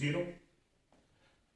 0.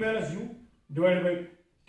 minus u divided by t.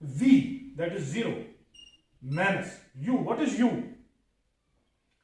v, that is 0, minus u. What is u?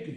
80,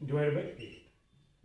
divided by 8.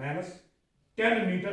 minus 10 meter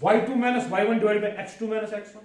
y2 minus y1 divided by x2 minus x1.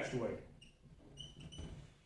x2 y2.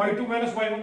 y2 minus y1,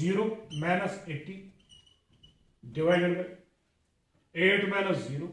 0 minus 80 divided by 8 minus 0.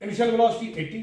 Initial velocity 80,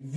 v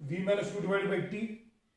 v minus u divided by t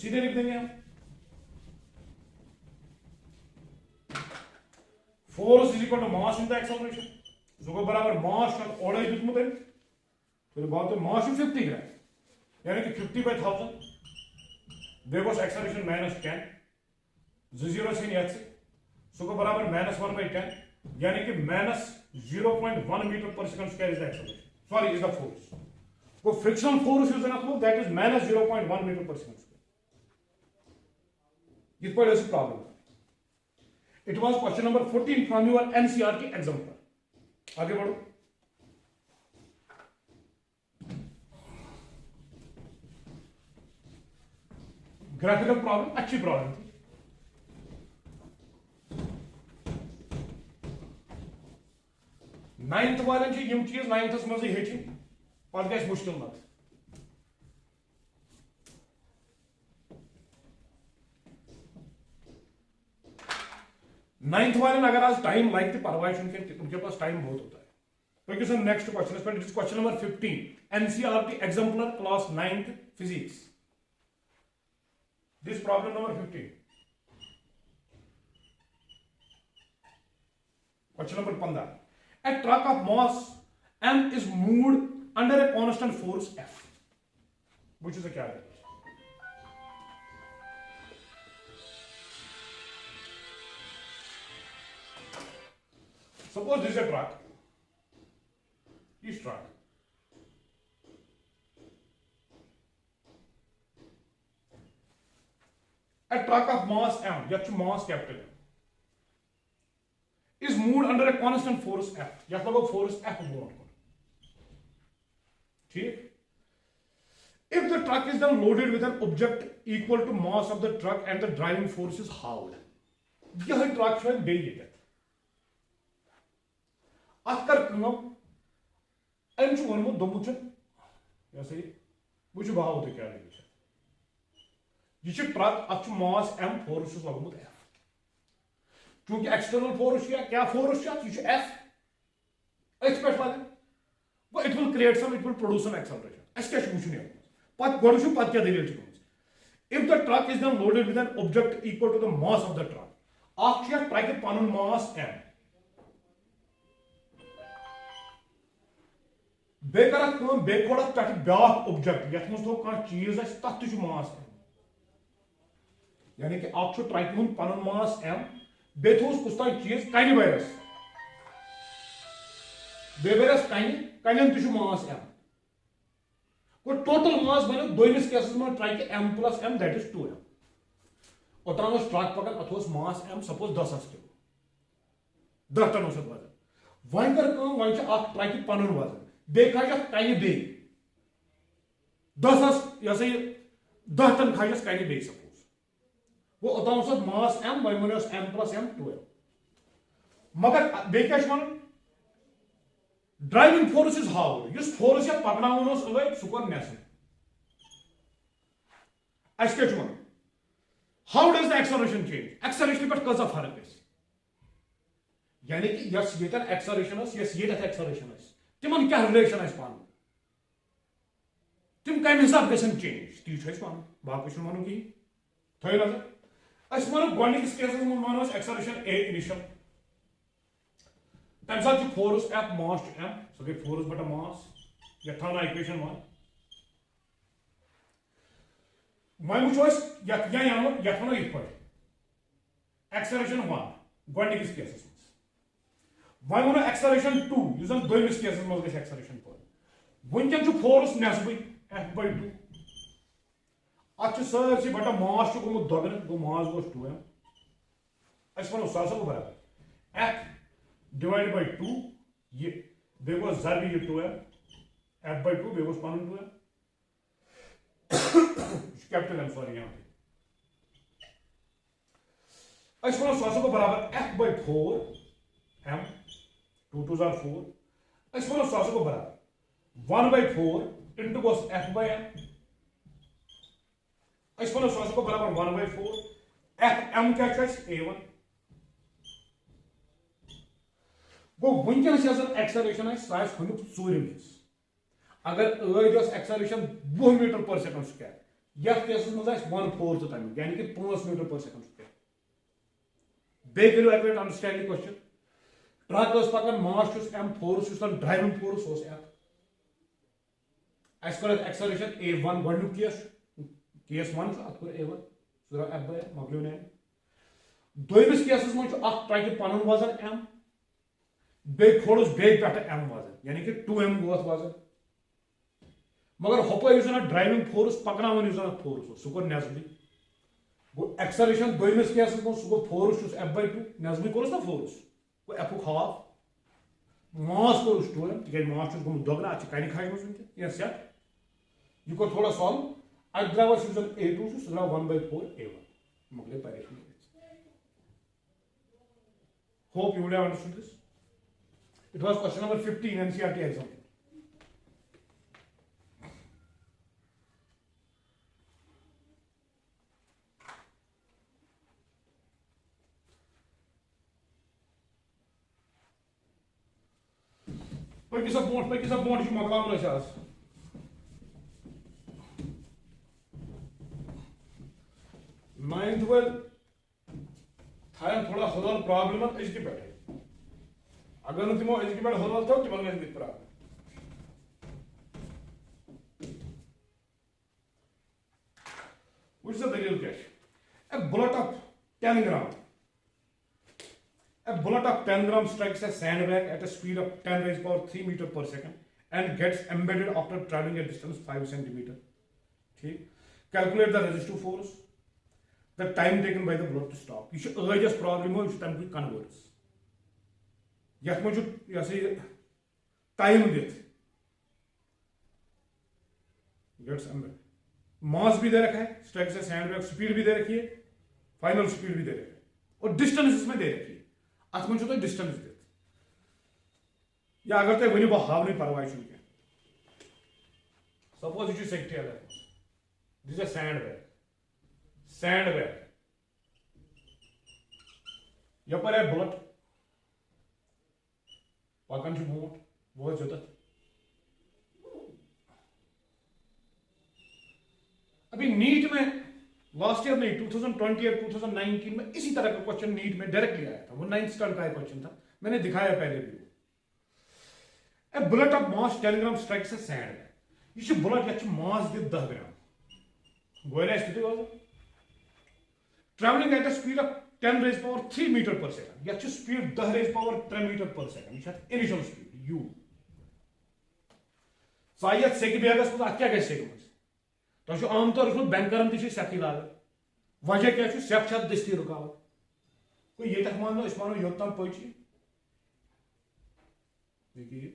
सीधे लिख देंगे हम. Force is equal to mass into acceleration. सो को बराबर mass का order दिखमुत है. फिर बात है mass 50 ग्राम, यानी कि 50 by 1000. देखो acceleration minus 10, 0 से नहीं आते. सो को बराबर minus 1 by 10, यानी कि minus 0.1 meter per second square is the acceleration. Sorry, is the force. वो frictional force use करना तो that is minus 0.1 meter per second square. इस पर ऐसी problem. It was question number 14 from your NCERT example. आगे बढ़ो. Graphical problem, अच्छी problem थी. Ninth वाले जी यम चीज 9th में से हेची, पर गैस मुश्किल मत. Ninth वाले अगर आज टाइम लाइक तो परवाह उनके पास टाइम बहुत होता है. तो sir next question is question number 15, NCERT exemplar class 9th physics. This problem number 15. Question number 15. A truck of mass m is moved under a constant force F, which is a क्या है? Suppose this is a truck. This truck. A truck of mass m, याच mass capital M, is moved under a constant force F. याच लगो force F moved. ठीक? If the truck is then loaded with an object equal to mass of the truck and the driving force is halved. यह truck है बेइज्जत. अत्कर कम एम छु वनमो दोमुच या सही वो छु भाव होते क्या है ये छु ट्रक अच्छु मास m फोर्स छु लगमुत f. क्योंकि एक्सटर्नल फोर्स या क्या फोर्स छु ये छु f एच पे लगे वो it will create some, it will produce some acceleration. एस क्या छु वुचुन पत गोड छु पत क्या दलील छु. If the truck is then loaded with an object equal to the mass of the truck, अख छु ट्रक पनुन मास m. बे खोड़ पे ब्या ऑब्जेक्ट ये थो कह चीज तथ मास एम यानी कि ट्रैक हूं पन मास एम बे थोस कुछ तान चीज कन बरस बे बरस कन मास एम गो टोटल मास बनो दोमिस केसस में track m plus m that is 2m ओतान ट्रक पकान अथ mass m suppose 10 kilo 10 ton वजन वन कर वन ट्रक पन वजन बे खजस कन बे 10 यह 10 टन खजस कन बे सपोज वो ओतान मास एम वन वन एम प्लस एम 2m मगर बे क्या वन ड्राइविंग फोर्स इज हाउ इस फोर्स या पकड़ावन सह कोर नेसफ अस क्या वन how does the acceleration change acceleration पे कजा फर्क यानी कि यस ये एक्सेलरेशन यस ये एक्सेलरेशन तिमन क्या रिलेशन पान तिम कम हिसाब गन चेंज ती वन बाकी वन कहीं थो नजर अस वो गोनिकस केसस में वो एक्सेलरेशन ए इनिशियल तम साथ force F mass two M सो गई फोर्स बटा मास ये थाना इक्वेशन 1 वन वो ये वो ये एक्सेलरेशन 1 गोनिकस केसस वन वो एक्सेलरेशन 2 इस दोमिस केसस में गई एक्सेलरेशन 4 वनकन फोर्स नेसबी f/2 अत सरसी बटा मास गोमुत दोगुन गो मास गो 2m अस वो सह गो बराबर f डिवाइड बाय 2 ये बे गो जरबी ये 2m f/2 बे गो पन 2m कैपिटल m सॉरी यहाँ पे अस वो सह गो बराबर f/4 m 2 2 are 4 अस वो सह गो बराबर 1/4 इंटू गोस f/m अस वो सह गो बराबर 1/4 f m क्या a1 गो वनकस एक्सेलरेशन सह खुद चूरम अगर acceleration 20 metre per second square यथ केसस में 1/4 तमिक यानी कि 5 मीटर पर सेकंड स्क्वायर बे करो एक अंडरस्टैंड क्वेश्चन ट्रक पकान mass m force driving force f अस कर एक्सेलरेशन a1 गोडुक केस 1 अत कर a1 सह f मकलो ने दोमिस केसस में ट्रक पन वजन m बे खोड़स बे पे m वजन यानी कि 2m गो वजन मगर हपर ड्राइविंग फोर्स पकड़ान फोर्स सह कोर नेसबी गो एक्सेलरेशन दोमिस केसस में सह गो फोर्स f/2 नेसबी कोरस ना फोर्स गो f हाफ मास कोरस 2m ति मास गोमुत दोगुना अत कन खजम वनकन सेट यह कोर थोड़ा सॉल्व अत द्राव a2 सह द्राव 1/4 a1 मकले परेशानी hope you would have understood this it was question number 15 NCERT exam पकि सब बोट मकलावन आज नाइन्थ वाल थान थोड़ा हल प्रॉब्लम अजक पे अगर न तमो अजक पे हल थो तिमन गई प्रॉब्लम वो दलील क्या a bullet of 10 gram A bullet of 10 grams strikes a sandbag at a speed of 10 raised power 3 meter per second and gets embedded after traveling a distance 5 centimeter. ठीक? Calculate the resistive force, the time taken by the bullet to stop. You should urge problem हो, you should time to converts. यह मुझे ऐसे time देते. Gets embedded. Mass भी दे रखा है, strikes a sandbag, speed भी दे रखी है, final speed भी दे रखी है, और distance इसमें दे रखी है. अत मन तुम डिस्टेंस दित या अगर तुम वो बह हावन परवाह सपोज यह सेक्टेल दिस ए सैंड बैग यपर है बुलेट पकान बोट वो जोत अभी नीट में लास्ट ईयर नहीं 2020 और 2019 में इसी तरह का क्वेश्चन नीट में डायरेक्टली आया था वो 9th स्टैंडर्ड का क्वेश्चन था मैंने दिखाया पहले भी A bullet of mass 10 gram strikes a sand. This bullet has mass 10 gram. Traveling at a speed of 10 raised power 3 meter per second. This speed 10 raised power 3 meter per second. This is initial speed u. Sayat sek bagas में क्या क्या sek में? तो जो आमतौर पर बैंकरम तिशी सेकी लाग. वजह क्या है? सेक छत दस्ती रुकावट. कोई ये तक मान लो इस मानो योगदान पहुंची. देखिए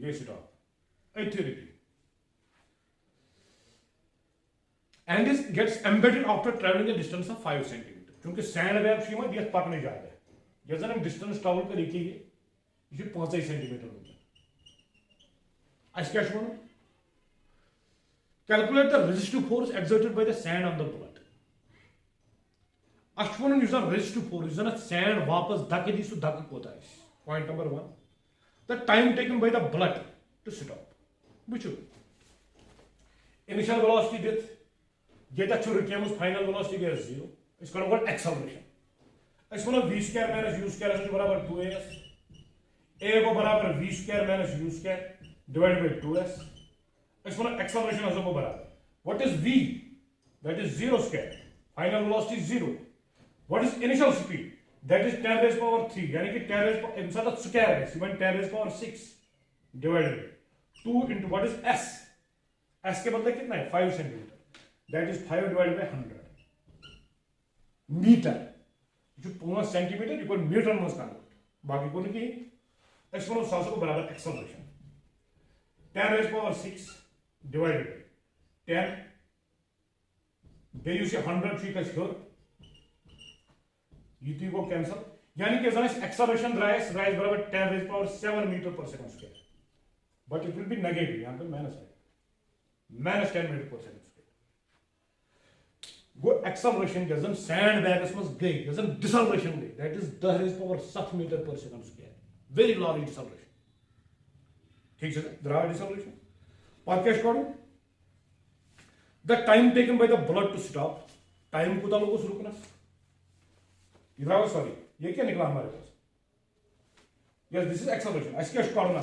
ये stop. Authority. And this gets embedded after traveling a distance of 5 centimeter. क्योंकि सैंड बैग शीमा दिया पकने जाता है. जैसे हम डिस्टेंस ट्रैवल कर रही है, ये 5 सेंटीमीटर होता है. आज क्या शुरू? Calculate the resistive force exerted by the sand on the bullet. आज शुरू यूज़र resistive force यूज़र ना सैंड वापस धक्के दी सु धक्के होता है. Point number 1. The time taken by the bullet to stop. Which initial velocity death. Get a return final velocity is 0. It's going to call acceleration. It's going to v square minus u square is barabar 2as. A को बराबर v square minus u square divided by 2s. It's going to acceleration also को बराबर. What is v? That is 0 square. Final velocity is 0. What is initial speed? That is 10 raised power 3. यानी कि 10 raised power inside the square है. So 10 raised power 6 divided by 2 into what is s? S के बदले कितना है? 5 centimeter. That is 5 divided by 100 meter. जो 5 centimeter you can meter में convert. बाकी को नहीं exponential को बराबर acceleration. 10 raised power 6 divided by 10. There you see 100 feet as here. ये को cancel. यानी कि जहाँ acceleration rise बराबर 10 raised power 7 meter per second square. But it will be negative. यहाँ पे minus है. Minus 10 meter per second. Go acceleration Gajan sand bags में गई गजन deceleration गई. That is 10 raised power 7 meter per second square. Very large deceleration. ठीक है द्राव deceleration. और क्या करूँ? The time taken by the bullet to stop. Time कुता लोगों से रुकना. इधर sorry. ये क्या निकला हमारे पास? Yes, this is acceleration. ऐसे क्या करूँ ना?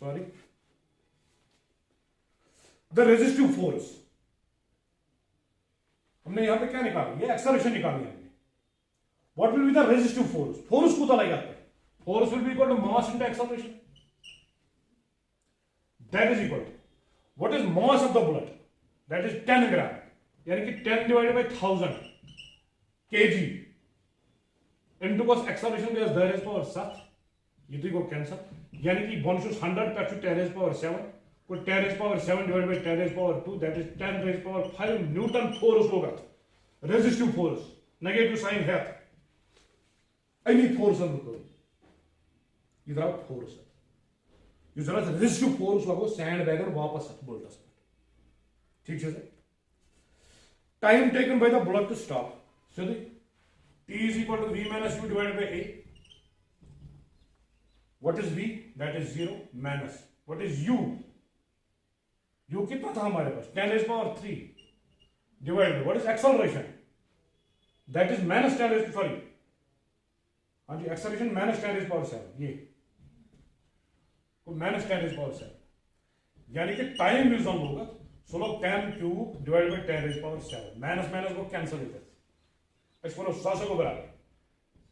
Sorry. The resistive force. हमने यहां पे क्या निकाला? ये एक्सेलरेशन निकाली हमने. What will be the resistive force? Force को तो लगा जाता है. Force will be equal to mass into acceleration. That is equal to what is mass of the bullet? That is 10 gram. यानी कि 10 divided by 1000 kg into cos acceleration is 10 raised power 7. ये तो को कैंसिल. यानी कि 1 should 100 per 10 raised power 7. को 10 raised power 7 divided by 10 raised power 2, that is 10 raised power 5 Newton force होगा. Resistive force, negative sign है. Any force हम लोग इधर आप force है. ये जरा resistive force लगो sand bagger वापस बोलता है. ठीक है sir. Time taken by the bullet to stop. So the T is equal to V minus U divided by A. What is V? That is 0 minus. What is U? U कितना था हमारे पास? 10 raised power 3 divided by what is acceleration? That is minus 10 raised sorry. हाँ जी acceleration minus 10 raised power 7 ये को minus 10 raised power 7 यानी कि टाइम यूज हम होगा 10 cube divided by 10 raised power 7 minus minus को कैंसिल हो जाता है. एक्सपोनेंट 100 को बराबर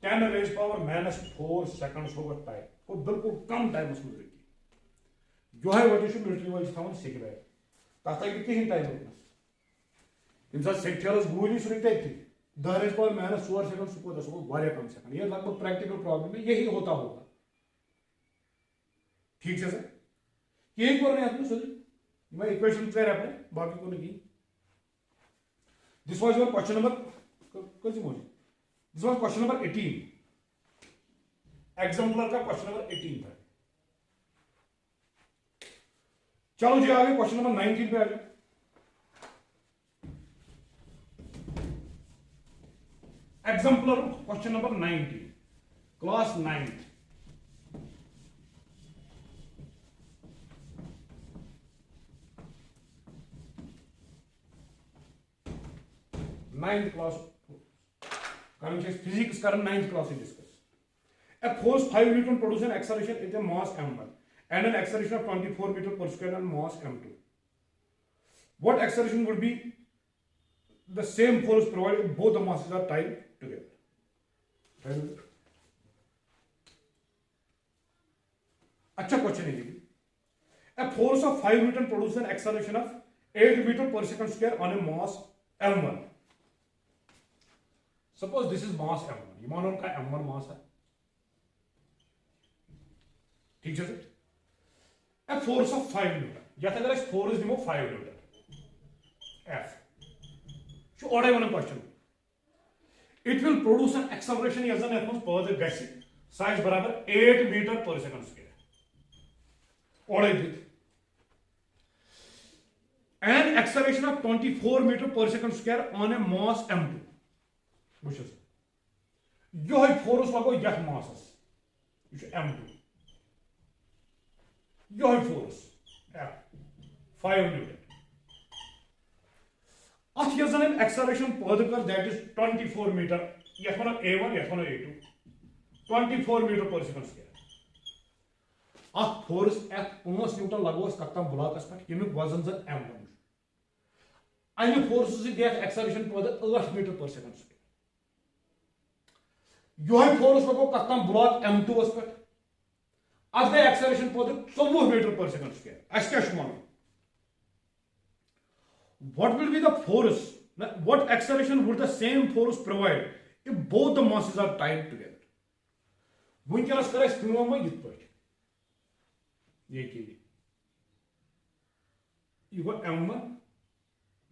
10 raised power minus 4 seconds होगा टाइम को बिल्कुल कम टाइम उसमें लगेगी. जो है वो जो मिलिट्री वाइज था वो सीख रहा है. ताकि कितनी टाइम होगा इंसान सेक्टर्स गोली सुनते थे 10 raised power minus 4 seconds को 10 को वाले कम सेकंड. ये लगभग प्रैक्टिकल प्रॉब्लम में यही होता होगा. ठीक है सर. यही कर रहे हैं आपने सर. मैं इक्वेशन क्लियर आपने बाकी को नहीं की. This was your question number कैसे बोलिए. This was question number 18. Exemplar का क्वेश्चन नंबर 18 था. चलो जी आगे क्वेश्चन नंबर 19 पे आ जाओ. Exemplar question number 19 class 9th. Ninth class. Physics current 9th class we discuss. A force 5 Newton produce an acceleration at a mass m1 and an acceleration of 24 meter per square on mass m2. What acceleration would be the same force provided if both the masses are tied together? अच्छा क्वेश्चन है ये. A force of 5 Newton produces an acceleration of 8 meter per second square on a mass m1. Suppose this is mass m1. ये मानो उनका m1 मास है. ठीक है sir. A force of 5 Newton. या अगर इस force दिमो 5 Newton. F. Şu oraya one question. It will produce an acceleration as an atmos per the gas size बराबर 8 meter per second square. Order it. An acceleration of 24 meter per second square on a mass m2. Which is यह force लगो यह mass is m2. यह force F 5 Newton. At यह जन acceleration पैदा कर that is 24 meter. यह मना a1 यह मना a2. 24 meter per second square. At force F 5 Newton लगो कत्तम ब्लॉकस पे यमिक वजन जन m1. अन्य फोर्स से गया एक्सेलरेशन पैदा 8 मीटर पर सेकंड स्क्वायर. यह फोर्स लगो कत्तम ब्लॉक m2 वस पे अत गया एक्सेलरेशन पैदा 24 मीटर पर सेकंड स्क्वायर. अस क्या वन what will be the force, what acceleration would the same force provide if both the masses are tied together? वुनकस कर काम यिथ पे ये गो m1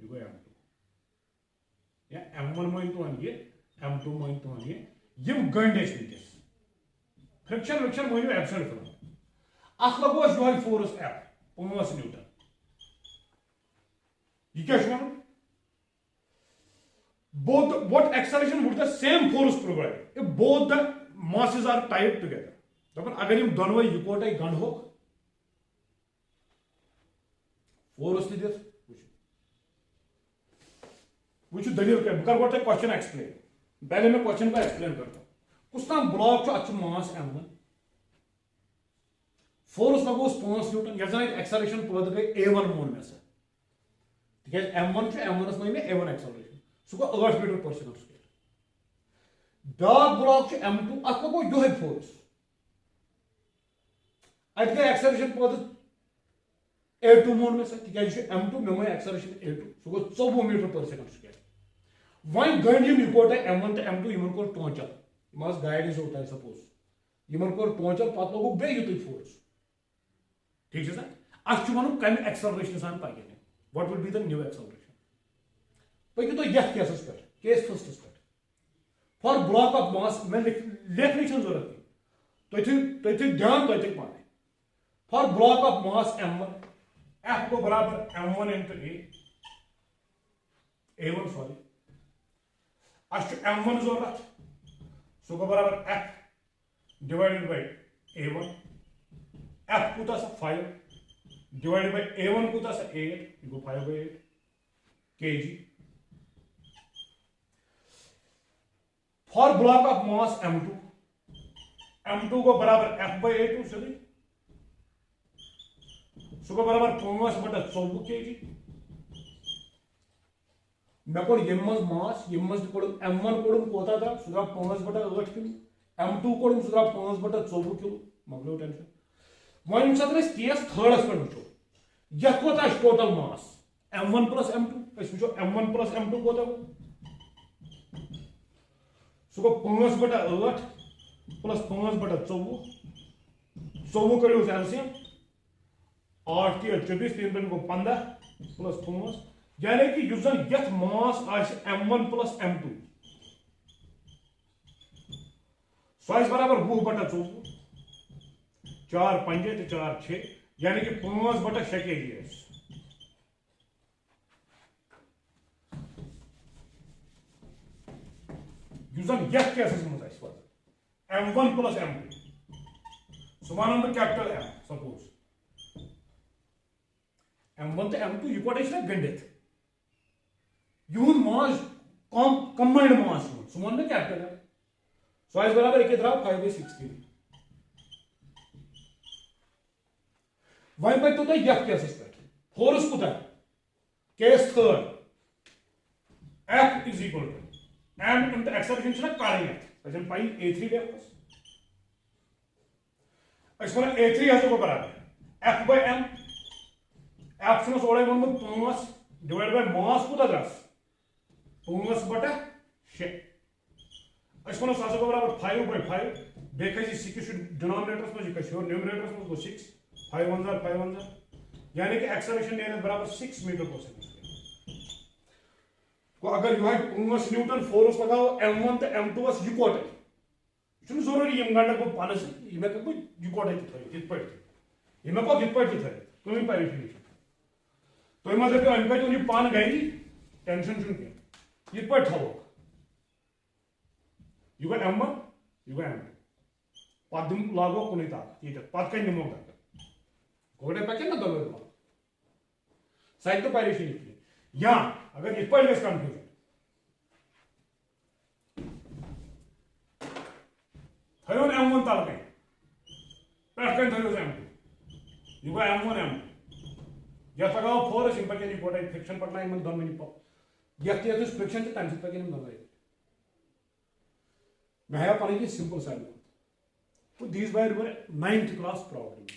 ये गो m2 या m1 मान तो ये m2 मान तो ये यम गंड वस फ्रिक्शन मानो एब्सेंट फिर अत लगो यह फोर्स F 5 न्यूटन. ये क्या one both what acceleration would the same force provide if both the masses are tied together? दपन अगर यम दोनों इकोटे गंड हो फोर्स ती दिस वो दलील कर बह कर क्वेश्चन एक्सप्लेन. पहले मैं क्वेश्चन को एक्सप्लेन करता हूं. कुछ ताम ब्लॉक अत मास m1 फोर्स लगो 5 न्यूटन यह जन एक्सेलरेशन पैदा गई a1 मोन में से तिक m1 m1 मे a1 एक्सेलरेशन सह गो 8 metre per second square. Back block m2 अत लगो यह फोर्स अत गई एक्सेलरेशन पैदा a2 मोन में से तिक m2 मे मे एक्सेलरेशन a2 सह गो 24 metre per second square. One गंड यम इकोटे m1 तो m2 यमन कोर टोंचल यम गाइड होता है सपोज यमन कोर टोंचल पत लोगो बे युत फोर्स. ठीक है सर. अत वन कम एक्सेलरेशन सान पकने what will be the new acceleration. पकि तो यथ केसस पे केस फर्स्टस पे फॉर ब्लॉक ऑफ मास मैं लिखने जरूरत तुम ध्यान तुम पाने for block of mass m1 F को बराबर m1 into a1 सॉरी अस m1 जरूरत सो को बराबर F divided by a1 F कूता सा 5 डिवाइडेड बाय a1 कूता सा 8 गो 5 by 8 kg. For block of mass m2 को बराबर F by a2 सही सो को बराबर 5/24 kg. मे कोड यमस मास यमस कोड m1 कोड कोता था सुधा 5/8 किलो m2 कोड सुधा 5/24 किलो मगलो टेंशन. वन सत केस थर्डस पे वो यह कोता total mass m1 plus m2 वो m1 plus m2 कोता सो 5/8 प्लस 5/24 24 करो एलसीएम 8 के 24 3 को 15 प्लस 5 यानी कि युस जन यथ मास m1 plus m2 सो बराबर 20/24 4 5 तो 4 6 यानी कि 5/6 kg है. युस जन यथ केसस मज m1 plus m2 so one capital M suppose m1 तो m2 इकोटे गंडित यून मास कंबाइंड मास सो वन कैपिटल M सो बराबर एक 5/16 वन पे तो यथ केसस पे फोर्स कुता case third F is equal to m into acceleration छना कार्डिनेट अजन पाई a3 डेफस इसमें a3 हसो को बराबर f by m f छना सोड़े मन में 5 डिवाइड बाय मास कुता दस 5 बटा 6 इसमें सासो को बराबर 5 by 5 देखा जी 6 डिनोमिनेटर्स में जी कशोर न्यूमरेटर्स में को 6 5 1 यानी कि एक्सेलरेशन ने बराबर 6 मीटर पर सेकंड को अगर यह 5 न्यूटन फोर्स लगाओ m1 तो m2 वस इकोटे छुन जरूरी यम गंडा को पानस यमे को इकोटे थय इत पट यमे को इत पट थय कोई परेशानी तो यम जब अन पे तो पान गई टेंशन छुन के इत पट थो यु गो m1 यु गो m2 पदम लागो कोनी ता इत पद कन निमो गोडे पके न दलो साइड तो परेशानी या अगर इस पर कंफ्यूजन थयो m1 ताल कहीं पैटर्न थयो m2 you go m1 m2 या लगाओ फोर्स सिंपल के रिपोर्ट है फ्रिक्शन पटना मन दोन मिनट पप या ते तो फ्रिक्शन के टाइम से के नहीं बन मैं है पानी की सिंपल साइड तो दीस वर 9th class problems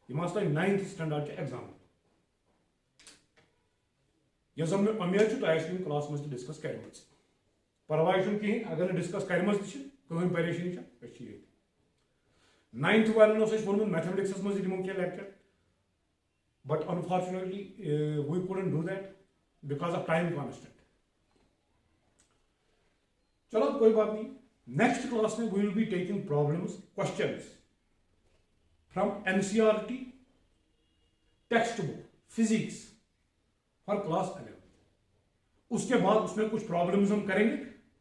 you must like 9th standard के एग्जाम यस हम उम्मीद छु तोय क्लास में डिस्कस करमज परवाय छु कहीं अगर डिस्कस करमज कहीं परेशानी छ 9th वाले से मैथमेटिक्स में दिमो के lecture but unfortunately we couldn't do that because of time constant चलो कोई बात नहीं नेक्स्ट क्लास में we will be taking problems questions from NCERT textbook physics for class 11 उसके बाद उसमें कुछ प्रॉब्लम्स हम करेंगे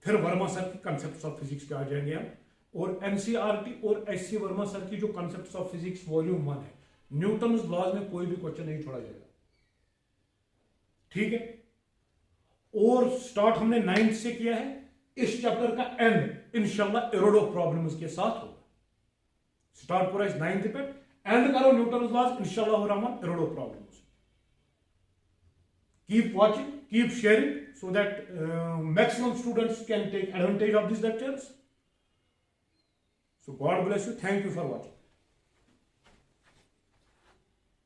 फिर वर्मा सर की कॉन्सेप्ट्स ऑफ फिजिक्स पे आ जाएंगे हम और एनसीईआरटी और एससी वर्मा सर की जो कॉन्सेप्ट्स ऑफ फिजिक्स वॉल्यूम 1 है न्यूटन्स लॉज में कोई भी क्वेश्चन नहीं छोड़ा जाएगा ठीक है और स्टार्ट हमने 9th से किया है इस चैप्टर का एंड इंशाल्लाह एरोडो प्रॉब्लम्स के साथ होगा स्टार्ट पूरा इस 9th पे एंड करो न्यूटन्स लॉज इंशाल्लाह रहमान एरोडो problems keep watching keep sharing so that maximum students can take advantage of these lectures so god bless you thank you for watching